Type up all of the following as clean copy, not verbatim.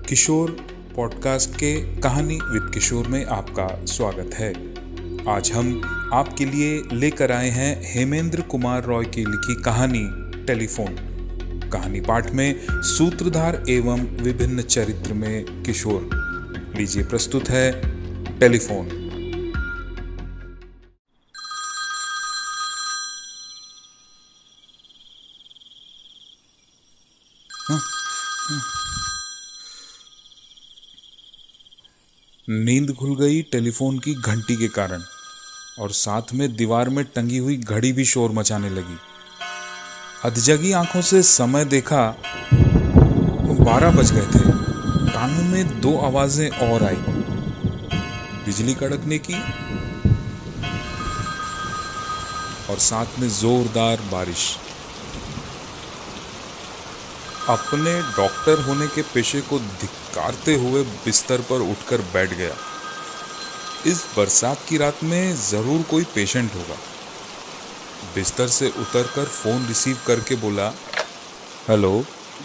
किशोर podcast के कहानी with किशोर में आपका स्वागत है। आज हम आपके लिए लेकर आए हैं हेमेंद्र कुमार रॉय की लिखी कहानी टेलीफोन। कहानी पाठ में सूत्रधार एवं विभिन्न चरित्र में किशोर। लीजिए प्रस्तुत है टेलीफोन। नींद खुल गई टेलीफोन की घंटी के कारण और साथ में दीवार में टंगी हुई घड़ी भी शोर मचाने लगी। अधजगी आंखों से समय देखा, 12 बज गए थे। कानों में 2 आवाजें और आई, बिजली कड़कने की और साथ में जोरदार बारिश। अपने डॉक्टर होने के पेशे को धिक्कारते हुए बिस्तर पर उठकर बैठ गया। इस बरसात की रात में जरूर कोई पेशेंट होगा। बिस्तर से उतरकर फोन रिसीव करके बोला, हेलो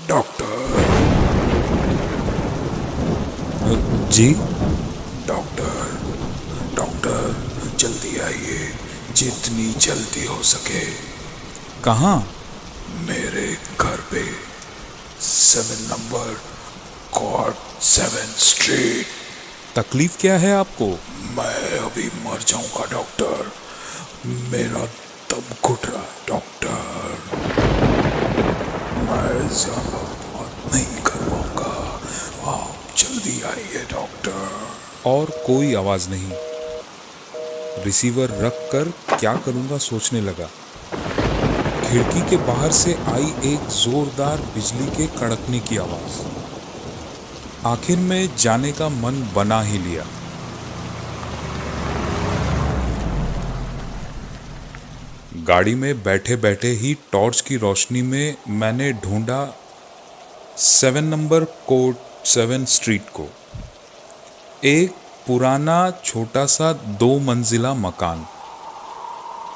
डॉक्टर। जी डॉक्टर डॉक्टर जल्दी आइए, जितनी जल्दी हो सके। कहाँ? मेरे घर पे 7 नंबर कॉर्ड 7 स्ट्रीट। तकलीफ क्या है आपको? मैं अभी मर जाऊंगा डॉक्टर, मेरा दम घुट रहा है डॉक्टर, मैं ज्यादा बात नहीं कर पाऊंगा, आप जल्दी आइए डॉक्टर। और कोई आवाज नहीं। रिसीवर रख कर क्या करूंगा सोचने लगा। खिड़की के बाहर से आई एक जोरदार बिजली के कड़कने की आवाज। आखिर में जाने का मन बना ही लिया। गाड़ी में बैठे बैठे ही टॉर्च की रोशनी में मैंने ढूंढा 7 नंबर कोर्ट 7 स्ट्रीट को। एक पुराना छोटा सा 2 मंजिला मकान।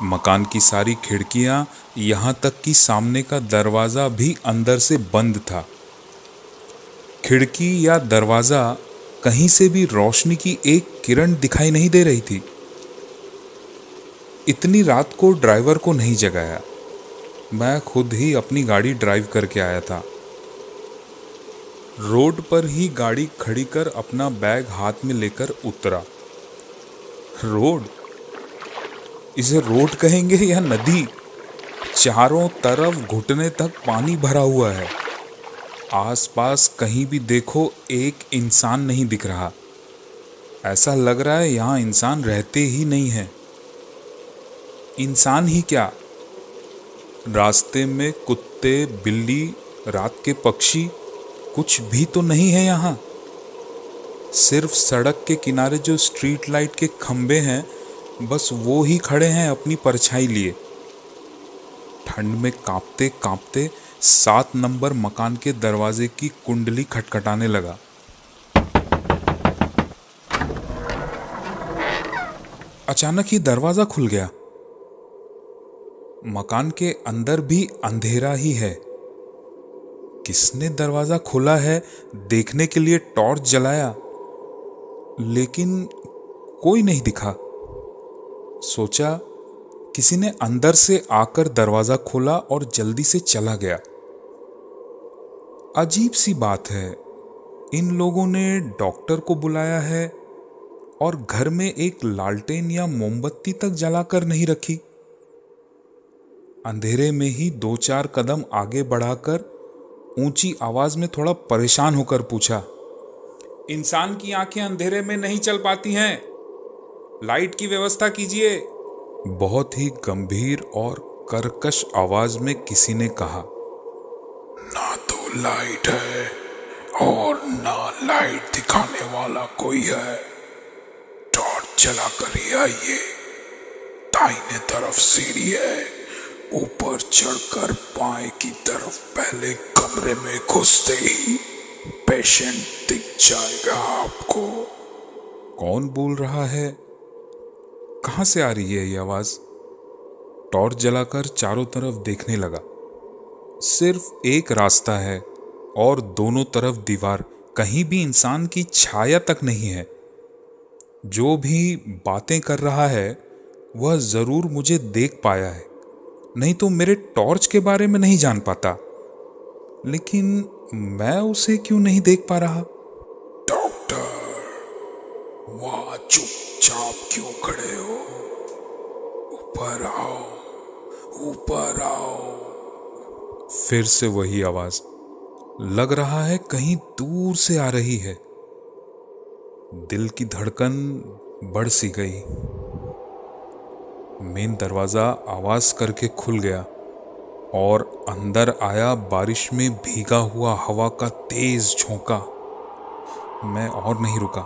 मकान की सारी खिड़कियां, यहां तक कि सामने का दरवाजा भी अंदर से बंद था। खिड़की या दरवाजा कहीं से भी रोशनी की एक किरण दिखाई नहीं दे रही थी। इतनी रात को ड्राइवर को नहीं जगाया, मैं खुद ही अपनी गाड़ी ड्राइव करके आया था। रोड पर ही गाड़ी खड़ी कर अपना बैग हाथ में लेकर उतरा। रोड? इसे रोड कहेंगे या नदी? चारों तरफ घुटने तक पानी भरा हुआ है। आसपास कहीं भी देखो एक इंसान नहीं दिख रहा। ऐसा लग रहा है यहाँ इंसान रहते ही नहीं है। इंसान ही क्या, रास्ते में कुत्ते, बिल्ली, रात के पक्षी, कुछ भी तो नहीं है यहाँ। सिर्फ सड़क के किनारे जो स्ट्रीट लाइट के खंबे हैं, बस वो ही खड़े हैं अपनी परछाई लिए। ठंड में कांपते कांपते 7 नंबर मकान के दरवाजे की कुंडली खटखटाने लगा। अचानक ही दरवाजा खुल गया। मकान के अंदर भी अंधेरा ही है। किसने दरवाजा खोला है देखने के लिए टॉर्च जलाया, लेकिन कोई नहीं दिखा। सोचा किसी ने अंदर से आकर दरवाजा खोला और जल्दी से चला गया। अजीब सी बात है, इन लोगों ने डॉक्टर को बुलाया है और घर में एक लालटेन या मोमबत्ती तक जलाकर नहीं रखी। अंधेरे में ही 2-4 कदम आगे बढ़ाकर ऊंची आवाज में थोड़ा परेशान होकर पूछा, इंसान की आंखें अंधेरे में नहीं चल पाती हैं, लाइट की व्यवस्था कीजिए। बहुत ही गंभीर और कर्कश आवाज में किसी ने कहा, ना तो लाइट है और ना लाइट दिखाने वाला कोई है, टॉर्च जला कर ही आइए। दाहिने तरफ सीढ़ी है, ऊपर चढ़कर बाएं की तरफ पहले कमरे में घुसते ही पेशेंट दिख जाएगा आपको। कौन बोल रहा है? कहां से आ रही है ये आवाज? टॉर्च जलाकर चारों तरफ देखने लगा। सिर्फ एक रास्ता है और दोनों तरफ दीवार, कहीं भी इंसान की छाया तक नहीं है। जो भी बातें कर रहा है वह जरूर मुझे देख पाया है, नहीं तो मेरे टॉर्च के बारे में नहीं जान पाता। लेकिन मैं उसे क्यों नहीं देख पा रहा? डॉक्टर, वहां चुपचाप क्यों खड़े हो? ऊपर आओ, ऊपर आओ। फिर से वही आवाज, लग रहा है कहीं दूर से आ रही है। दिल की धड़कन बढ़ सी गई। मेन दरवाजा आवाज करके खुल गया और अंदर आया बारिश में भीगा हुआ हवा का तेज झोंका। मैं और नहीं रुका,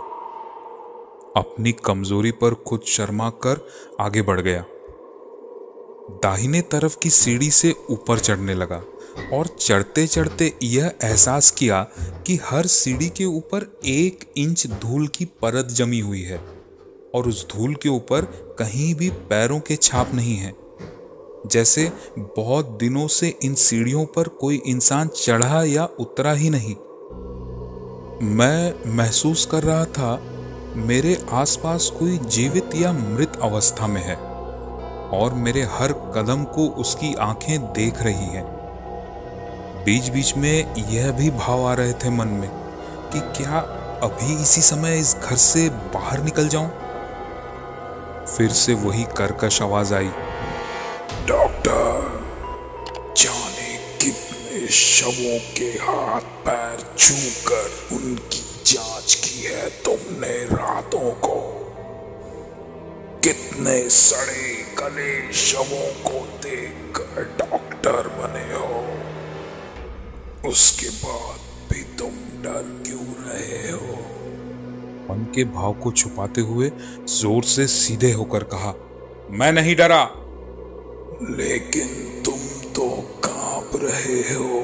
अपनी कमजोरी पर खुद शर्मा कर आगे बढ़ गया। दाहिने तरफ की सीढ़ी से ऊपर चढ़ने लगा और चढ़ते चढ़ते यह एहसास किया कि हर सीढ़ी के ऊपर 1 इंच धूल की परत जमी हुई है और उस धूल के ऊपर कहीं भी पैरों के छाप नहीं है, जैसे बहुत दिनों से इन सीढ़ियों पर कोई इंसान चढ़ा या उतरा ही नहीं। मैं महसूस कर रहा था मेरे आसपास कोई जीवित या मृत अवस्था में है और मेरे हर कदम को उसकी आंखें देख रही हैं। बीच बीच में यह भी भाव आ रहे थे मन में कि क्या अभी इसी समय इस घर से बाहर निकल जाऊं। फिर से वही कर्कश आवाज आई, डॉक्टर, जाने कितने शवों के हाथ पैर छूकर उनकी जांच की है तुमने रातों को? कितने सड़े गले शवों को देखकर डॉक्टर बने हो? उसके बाद भी तुम डर क्यों रहे हो? मन के भाव को छुपाते हुए जोर से सीधे होकर कहा, मैं नहीं डरा। लेकिन तुम तो कांप रहे हो।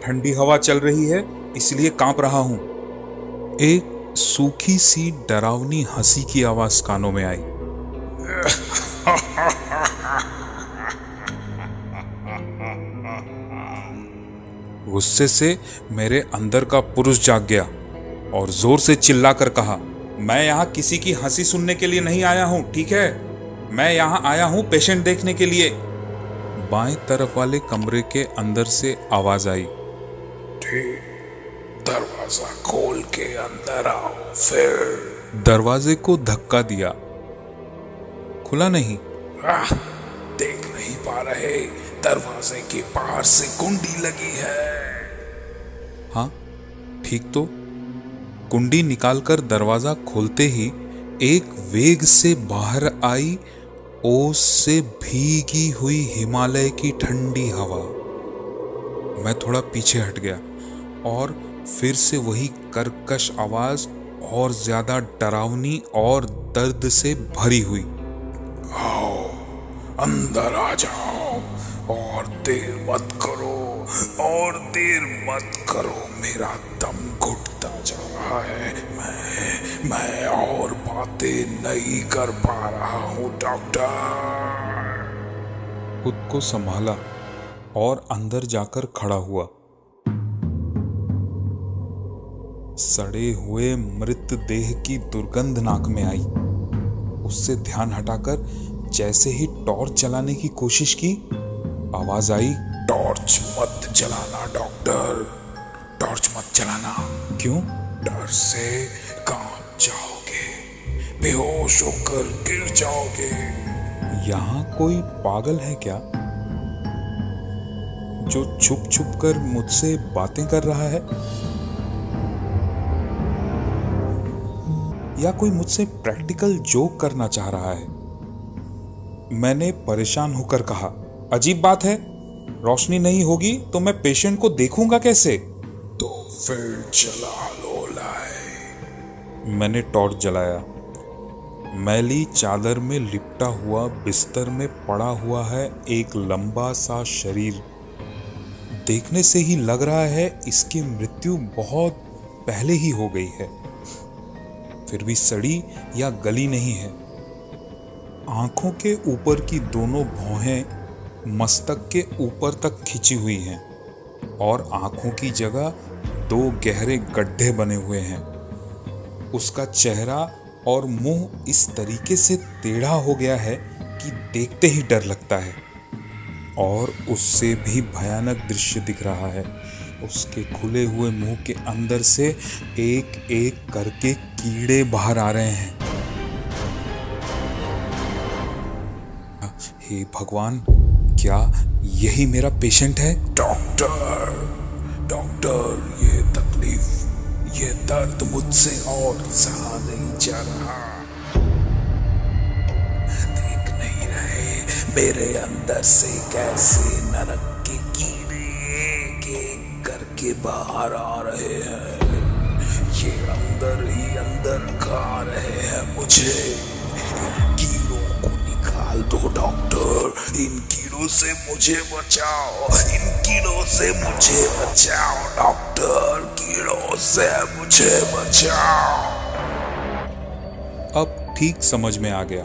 ठंडी हवा चल रही है इसलिए कांप रहा हूं। एक सूखी सी डरावनी हंसी की आवाज कानों में आई। गुस्से से मेरे अंदर का पुरुष जाग गया और जोर से चिल्लाकर कहा, मैं यहां किसी की हंसी सुनने के लिए नहीं आया हूं, ठीक है? मैं यहां आया हूं पेशेंट देखने के लिए। बाएं तरफ वाले कमरे के अंदर से आवाज आई, ठीक, दरवाजा खोल के अंदर आओ। फिर दरवाजे को धक्का दिया, खुला नहीं। देख नहीं पा रहे, दरवाजे के बाहर से कुंडी लगी है। हाँ ठीक तो। कुंडी निकालकर दरवाजा खोलते ही एक वेग से बाहर आई ओस से भीगी हुई हिमालय की ठंडी हवा। मैं थोड़ा पीछे हट गया और फिर से वही कर्कश आवाज और ज्यादा डरावनी और दर्द से भरी हुई, आओ अंदर आ जाओ और देर मत करो, और देर मत करो। मेरा दम घुटता जा रहा है। मैं और बातें नहीं कर पा रहा हूँ डॉक्टर। खुद को संभाला और अंदर जाकर खड़ा हुआ। सड़े हुए मृत देह की दुर्गंध नाक में आई। उससे ध्यान हटाकर जैसे ही टॉर्च जलाने की कोशिश की, आवाज आई, टॉर्च मत जलाना डॉक्टर, टॉर्च मत जलाना। क्यों? डर से कांप जाओगे, बेहोश होकर गिर जाओगे। यहाँ कोई पागल है क्या जो छुप छुप कर मुझसे बातें कर रहा है, या कोई मुझसे प्रैक्टिकल जोक करना चाह रहा है? मैंने परेशान होकर कहा, अजीब बात है, रोशनी नहीं होगी तो मैं पेशेंट को देखूंगा कैसे? तो फिर जला लो लाए। मैंने टॉर्च जलाया। मैली चादर में लिपटा हुआ बिस्तर में पड़ा हुआ है एक लंबा सा शरीर। देखने से ही लग रहा है इसकी मृत्यु बहुत पहले ही हो गई है, फिर भी सड़ी या गली नहीं है। आंखों के ऊपर की दोनों भौहें मस्तक के ऊपर तक खिंची हुई हैं और आंखों की जगह 2 गहरे गड्ढे बने हुए हैं। उसका चेहरा और मुंह इस तरीके से टेढ़ा हो गया है कि देखते ही डर लगता है। और उससे भी भयानक दृश्य दिख रहा है। उसके खुले हुए मुंह के अंदर से एक एक करके कीड़े बाहर आ रहे हैं। हे भगवान, क्या यही मेरा पेशेंट है? डॉक्टर, डॉक्टर, ये तकलीफ, ये दर्द मुझसे और सहा नहीं जा रहा। देख नहीं रहे मेरे अंदर से कैसे नरक के कीड़े एक एक करके बाहर आ रहे हैं। ये अंदर ही अंदर खा रहे हैं मुझे। इन कीड़ों को निकाल दो डॉक्टर, इन कीड़ों से मुझे बचाओ, इन कीड़ों से मुझे बचाओ डॉक्टर, कीड़ों से मुझे बचाओ। अब ठीक समझ में आ गया।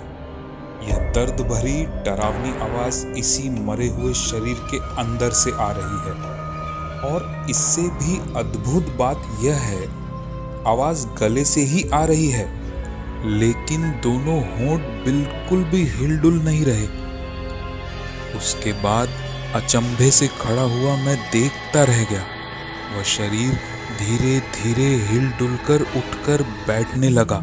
यह दर्द भरी डरावनी आवाज इसी मरे हुए शरीर के अंदर से आ रही है। और इससे भी अद्भुत बात यह है, आवाज गले से ही आ रही है, लेकिन दोनों होंठ बिल्कुल भी हिलडुल नहीं रहे। उसके बाद अचंभे से खड़ा हुआ मैं देखता रह गया। वह शरीर धीरे धीरे हिलडुल कर उठकर बैठने लगा,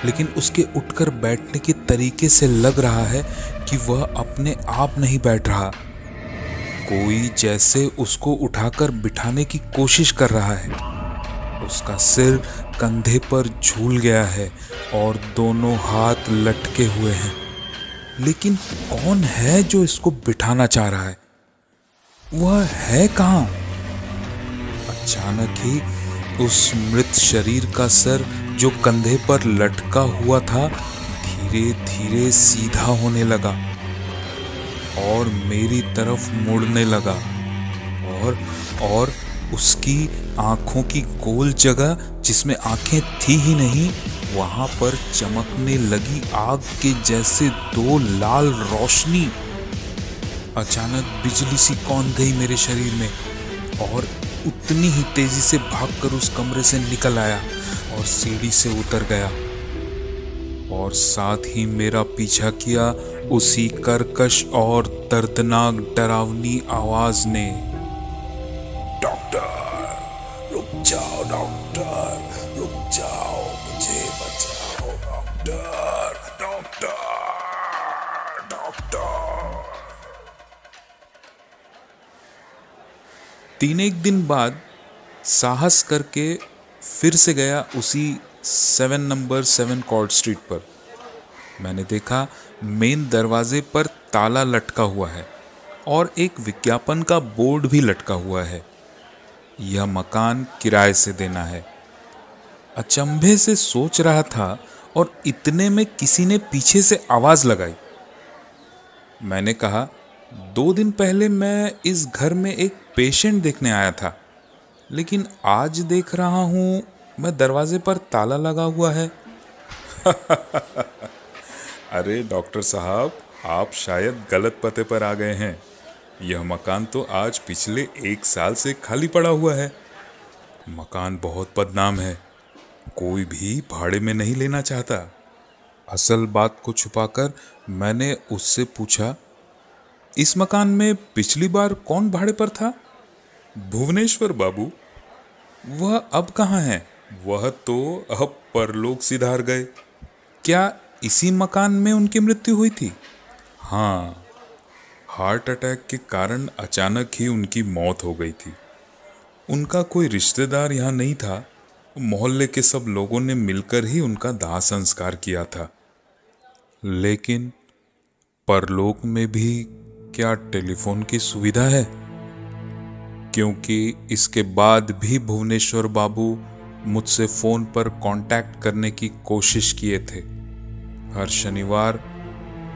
लेकिन उसके उठकर बैठने के तरीके से लग रहा है कि वह अपने आप नहीं बैठ रहा। कोई जैसे उसको उठाकर बिठाने की कोशिश कर रहा है। उसका सिर कंधे पर झूल गया है और दोनों हाथ लटके हुए हैं। लेकिन कौन है जो इसको बिठाना चाह रहा है? वह है कहाँ? अचानक ही उस मृत शरीर का सर जो कंधे पर लटका हुआ था धीरे धीरे सीधा होने लगा और मेरी तरफ मुड़ने लगा। और उसकी आंखों की गोल जगह जिसमें आंखें थी ही नहीं, वहां पर चमकने लगी आग के जैसे 2 लाल रोशनी। अचानक बिजली सी कौंध गई मेरे शरीर में और उतनी ही तेजी से भागकर उस कमरे से निकल आया और सीढ़ी से उतर गया। और साथ ही मेरा पीछा किया उसी कर्कश और दर्दनाक डरावनी आवाज ने। रुक जाओ डॉक्टर, रुक जाओ, मुझे बचाओ डॉक्टर, डॉक्टर, डॉक्टर। 3 दिन बाद साहस करके फिर से गया उसी 7 नंबर 7 कॉर्ड स्ट्रीट पर। मैंने देखा मेन दरवाजे पर ताला लटका हुआ है और एक विज्ञापन का बोर्ड भी लटका हुआ है। यह मकान किराए से देना है। अचंभे से सोच रहा था और इतने में किसी ने पीछे से आवाज लगाई। मैंने कहा, 2 दिन पहले मैं इस घर में एक पेशेंट देखने आया था, लेकिन आज देख रहा हूं मैं दरवाजे पर ताला लगा हुआ है। अरे डॉक्टर साहब, आप शायद गलत पते पर आ गए हैं। यह मकान तो आज पिछले 1 साल से खाली पड़ा हुआ है। मकान बहुत बदनाम है, कोई भी भाड़े में नहीं लेना चाहता। असल बात को छुपाकर मैंने उससे पूछा, इस मकान में पिछली बार कौन भाड़े पर था? भुवनेश्वर बाबू। वह अब कहाँ है? वह तो अब परलोक सिधार गए। क्या इसी मकान में उनकी मृत्यु हुई थी? हाँ, हार्ट अटैक के कारण अचानक ही उनकी मौत हो गई थी। उनका कोई रिश्तेदार यहाँ नहीं था। मोहल्ले के सब लोगों ने मिलकर ही उनका दाह संस्कार किया था। लेकिन परलोक में भी क्या टेलीफोन की सुविधा है? क्योंकि इसके बाद भी भुवनेश्वर बाबू मुझसे फ़ोन पर कांटेक्ट करने की कोशिश किए थे। हर शनिवार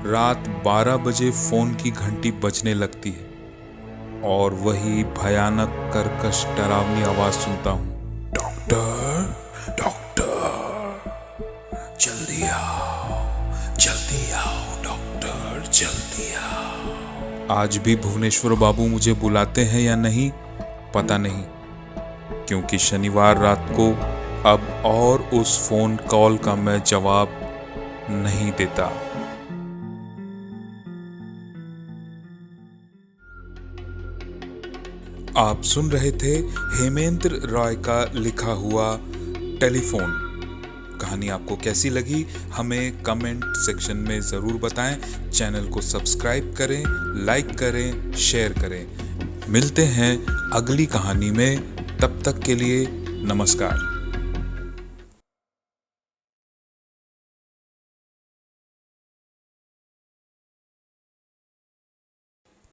रात 12 बजे फ़ोन की घंटी बजने लगती है और वही भयानक कर्कश डरावनी आवाज़ सुनता हूँ, डॉक्टर, डॉक्टर, जल्दी आओ, जल्दी आओ डॉक्टर, जल्दी आओ। आज भी भुवनेश्वर बाबू मुझे बुलाते हैं या नहीं पता नहीं, क्योंकि शनिवार रात को अब और उस फोन कॉल का मैं जवाब नहीं देता। आप सुन रहे थे हेमेंद्र रॉय का लिखा हुआ टेलीफोन। कहानी आपको कैसी लगी हमें कमेंट सेक्शन में ज़रूर बताएं। चैनल को सब्सक्राइब करें, लाइक करें, शेयर करें। मिलते हैं अगली कहानी में, तब तक के लिए नमस्कार।